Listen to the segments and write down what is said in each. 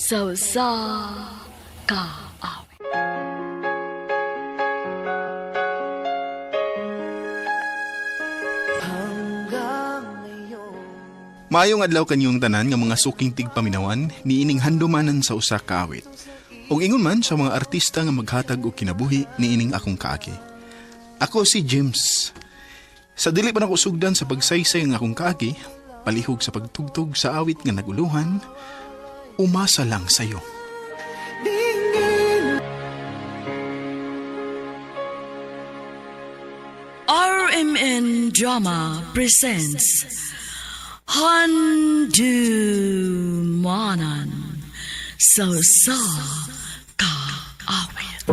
Sausa ka awit. Maayong adlaw kanyong tanan nga mga suking tigpaminawan niining handumanan sa usa ka awit. Ug ingon man sa mga artista nga maghatag og kinabuhi niining akong kaagi. Ako si James. Sa dili pa nako sugdan sa pagsaysay ng akong kaagi, palihog sa pagtugtog sa awit nga naguluhan, umasa lang sayo. RMN Drama presents Handumanan Sausa ka awit.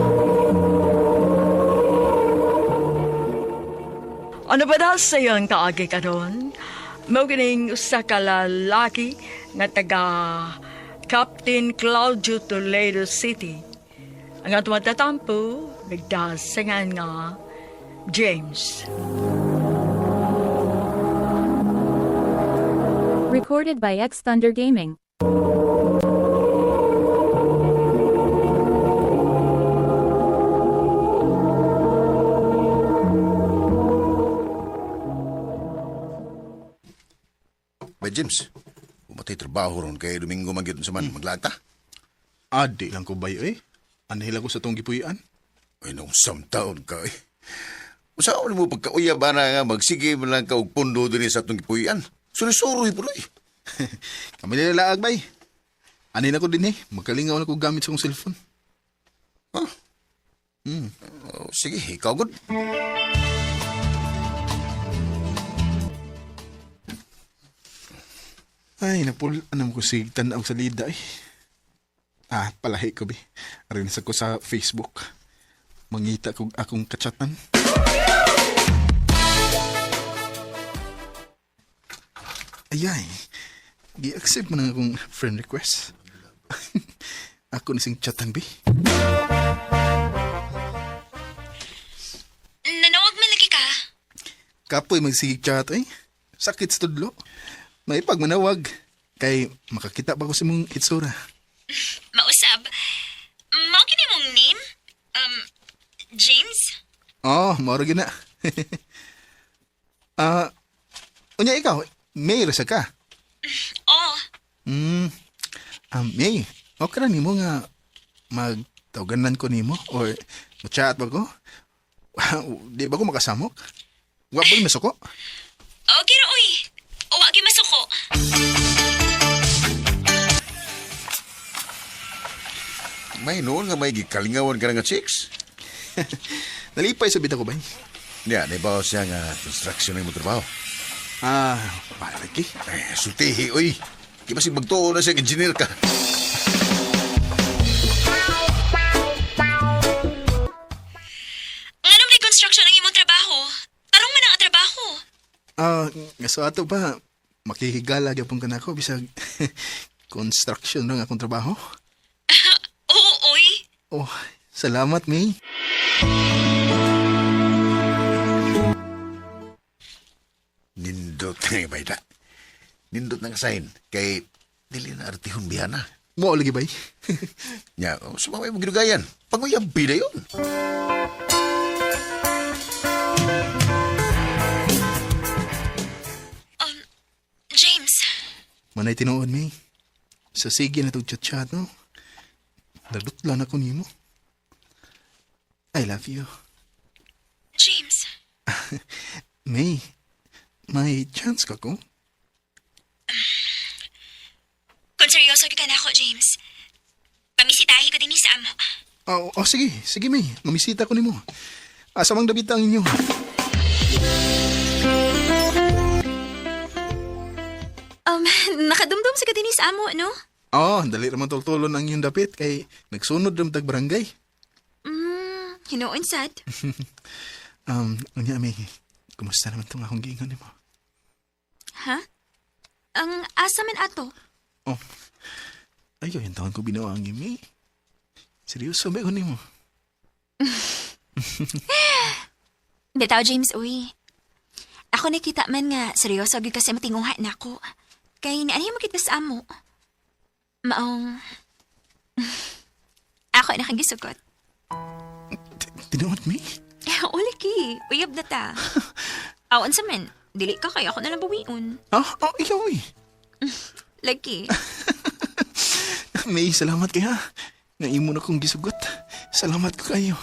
Ano ba daw sa iyong kaagi karon? Maugining usa ka lalaki nga taga Captain Claudio Toledo City. Ang atong matatampo, nagdasangan nga James. Recorded by X Thunder Gaming. Ba James, umatay trabaho ron kay Domingo magyud sa man maglata. Adi lang ko bayo eh. Anhila ko sa tong gipuy-an. Ay nung taon ka eh. Usaon mo pagkauya ba na nga magsige mo lang ka og pundo din sa atong gipuy-an. Suri-suroy po eh. Kami nilalaag bay. Anhin ako din eh. Magkalingaw na ko gamit sa kong cellphone. Oh, sige, ikaw good. Ay, napulaan ko si tanaw sa lida eh. Palahi ko bi. Arinas ako sa Facebook. Mangita ko akong kachatan. Ayay, gi-accept mo na akong friend request. Ako na sing chatan bi. Nanawag man lagi ka? Kapoy magsige chat eh. Sakit sa tudlo. May pagmanawag. Kay makakita ba ko sa mong itsura? Mausab. Mao kini mong name? James? Oh, mauro gina. Unya ikaw, May rasa ka? Oh, May, okay na nimo nga magtawaganan ko nimo or ma-chat ba ko? Di ba ko makasamok? Wa ba yung masuko? okay ra uy. O wagi masuko. May noon nga may gikalingawan ka nga chicks. Nalipay sa bita ko ba? Ya, naibaw siya nga construction ng mo trabaho. Para lagi. Sultihi, oy. Di ba si magtuo na siya, engineer ka. Nganong may construction ang imong trabaho? Tarong man ang trabaho. Nga sa ato ba, makihigala gyapon ka na ako bisag construction ng akong trabaho. Oo, oy. Oh, salamat, May. Nindot na yung bayda. Nindot na sign. Kay dili na artihon bihana. Mo lagi bay. Nya, sumamay mo ginugayan. Panguyampi na yun. James. Manay tinuod, May. Sa sige na itong chat-chat, no? Nadutlan ako nimo. I love you. James. May, may chance ka ko? Kung seryoso ka na ako, James. Pamisitahi ko din sa amo. Sige. Sige, May. Mamisita ko nimo. Asamang dabit ang inyo. Nakadumdum sa din sa amo, no? Dali raman tultulon ang inyong dapit kay nagsunod ram tag barangay. Hinuon sad. Unya, May. Kumusta naman itong akong giingon nimo? Ha? Ang asa man ato? Ayaw, yung taon ko binawa ang May. Seryoso ba ko nimo? Bitaw, James, uy. Ako nakita man nga, seryoso agad kasi matinguhan na ako. Kay naanihin mo kita sa amo. Maong, Ako nakagisugot. Tinuod, May? Uli ki, uyab na ta. Awan sa men, dili ka kaya ako nalang bawiun. Ikaw eh. Lagi. May, salamat kaya. Naimo na kong gisugot. Salamat ko kayo.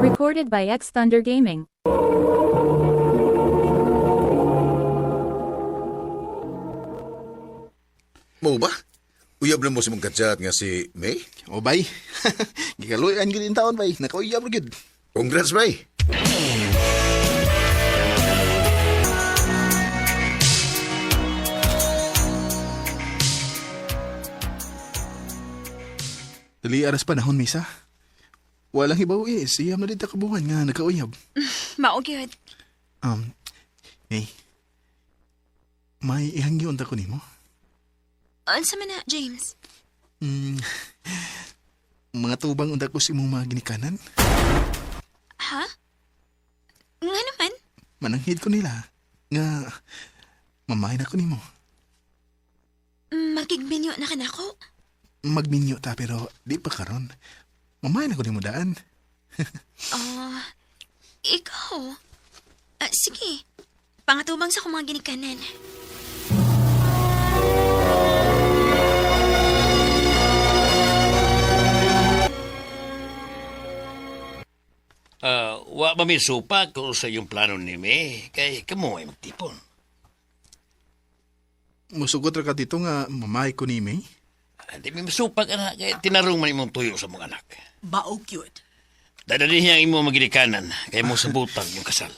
Recorded by X Thunder Gaming. Mo ba? Uyab na mo si mong katsat nga si May? O, bay. Gikaluyan ko din taon, bay. Nakauyab rin. Congrats, May. Dali aras panahon, Misa. Walang ibaw eh. Siyam na din takabuhan nga nakauyab. Maugyod. May. May ihangyon ta ko nimo. Ansa man na, James? Mga tubang undak ko si mong mga ginikanan. Ha? Nga naman? Mananghid ko nila. Nga, mamahin ako nimo. Magkigbinyo na ka na ako? Magminyo ta pero di pa karon. Mamahin ako nimo daan. Ikaw? Sige. Pangatubang sa akong mga ginikanan. Wa mamisupa ko sa iyong plano ni May. Kay kamo ay magtipon. Musugot ra ka dito nga mamahay ko ni May. Hindi may masupa ka na. Kaya tinarong man imong tuyo sa mga anak. Baog yun. Dadali niya ang imong magirikanan. Kaya mo sabutang yung kasal.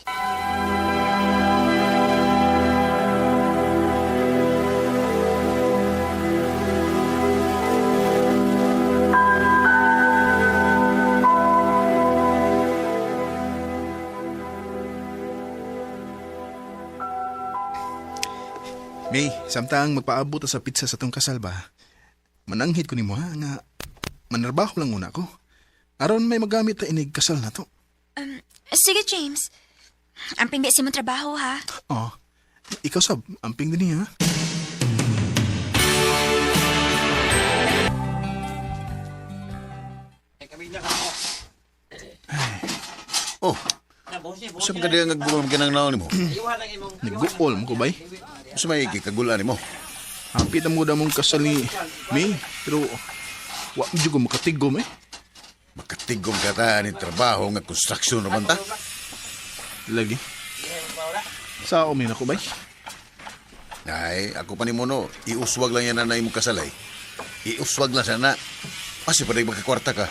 May, samtang magpaabot sa pizza sa tong kasal ba? Mananghid ko nimo ha nga manarbaho lang muna ko. Aron may magamit ta inig kasal na to. Sige, James. Ang pingbi si mong trabaho, ha? Oh, ikaw sab, amping din ha. Oh, saan ka diya nagbulang kinang naon mo? Nagbuol mo ko bay. Sa may kikagulan mo? Hapit na muda mong kasal ni May, pero wa mo juga makatigom eh. Makatigom ka ta ni trabaho nga construction naman ta? Lagi. Sa umin ako bay. Ay, ako pa ni mo no, iuswag lang yan na mo kasalay. Iuswag lang sana. Kasi pa rin magkakwarta ka.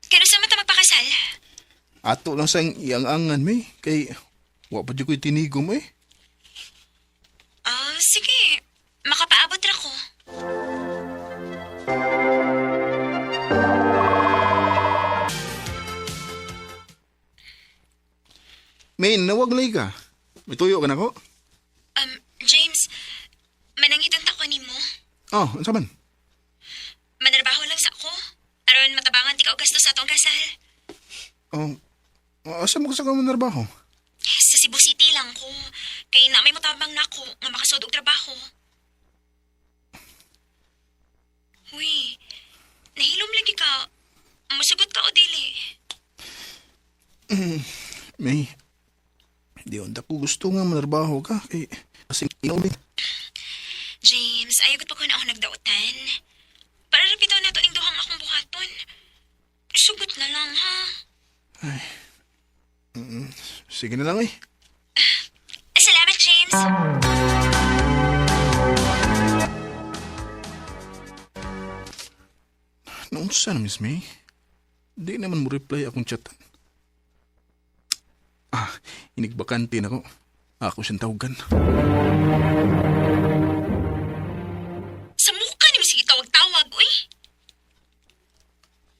Kano sa mata magpakasal? Ato lang sang iang-angan May, kay wa pa di ko'y tinigom eh. Sige. Makapaabot ra ko. May, nawaglay ka. May tuyo ka na ko? James, manangitan ta ko ni mo. Oh, ano saman? Manarbaho lang sa ako. Aron matabangan ti ka og gasto sa atong kasal. Oh, asa mo ka sa kamanarbaho? Sa Cebu City lang ko. Kay na may matabang na ako nga makasud og trabaho. Uy, nahilom lagi ka. Masugot ka o dili? May, di onda ko gusto nga manarbaho ka, kay kasing inom eh. James, ayagot pa ko na ako nagdautan. Para rapitaw na to ning duhang akong buhaton. Sugot na lang, ha? Sige na lang eh. Salamat, James. Noong sana, Miss May? Di naman mo reply akong chatan. Inigbakante na ko. Ako siyang tawagan. Sa mukha ni mo sige tawag-tawag, uy.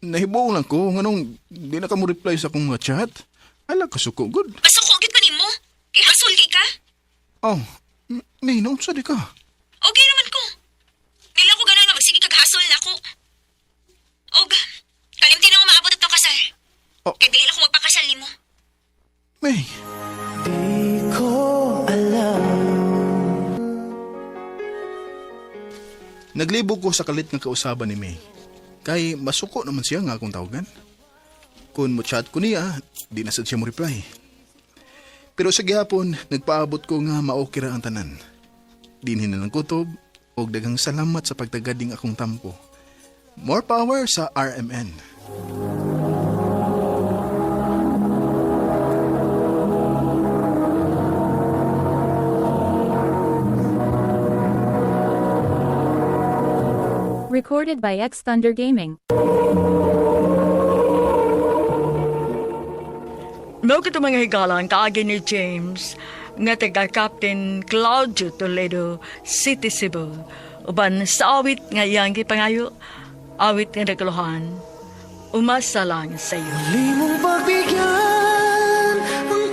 Nahibaw lang ko, nganong di na ka mo reply sa akong mga chat. Ala ka suko, good. Pasukogit ko ni mo. Kay hasol kay ka. Oh, May, naunsa di ka. Okay naman ko. Dila ko ganahan nga magsige kag hasol na ako. Kaya dahil ako magpakasal ni mo. May, naglibog ko sa kalit nga kausaban ni May. Kay masuko naman siya nga akong tawagan. Kung mo chat ko niya, di na sad siya mo reply. Pero sa gihapon, nagpaabot ko nga maokira ang tanan. Dinhin na ng kutob, o dagang salamat sa pagtagading akong tampo. More power sa RMN. Recorded by X Thunder Gaming. Mao kito mga higalang kaagi ni James nga taga Captain Claudio Toledo, City, Cebu. Uban sa awit nga iyang gipangayo, awit nga nagluhan, umasa lang sa iyo.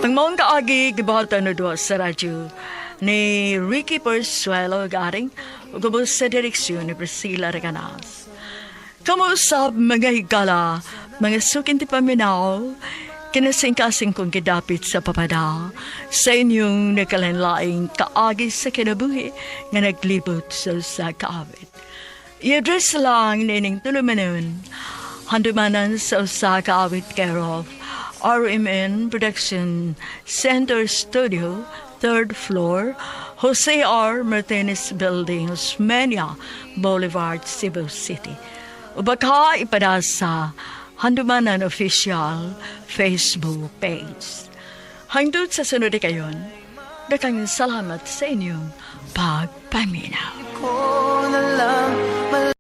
Ang maong kaagi gibahatan na doon sa radyo ni Ricky Persuelo garing ugubos sa direksyon ni Priscilla Reganas. Kamusap mga higala, mga sukin ti paminaw, kinasing-kasing kong kidapit sa papada sa inyong nakalanlaing kaagi sa kinabuhi nga naglibot sa kaawit. I-address lang nining tulumanon, handumanan sa usa kaawit care of RMN Production Center Studio, 3rd floor, Jose R. Martinez Building, Osmeña Boulevard, Cebu City. Ubaka ipada sa Handumanan Official Facebook page. Hangtod sa sunod kayon, dakang salamat sa inyong pagpaminaw.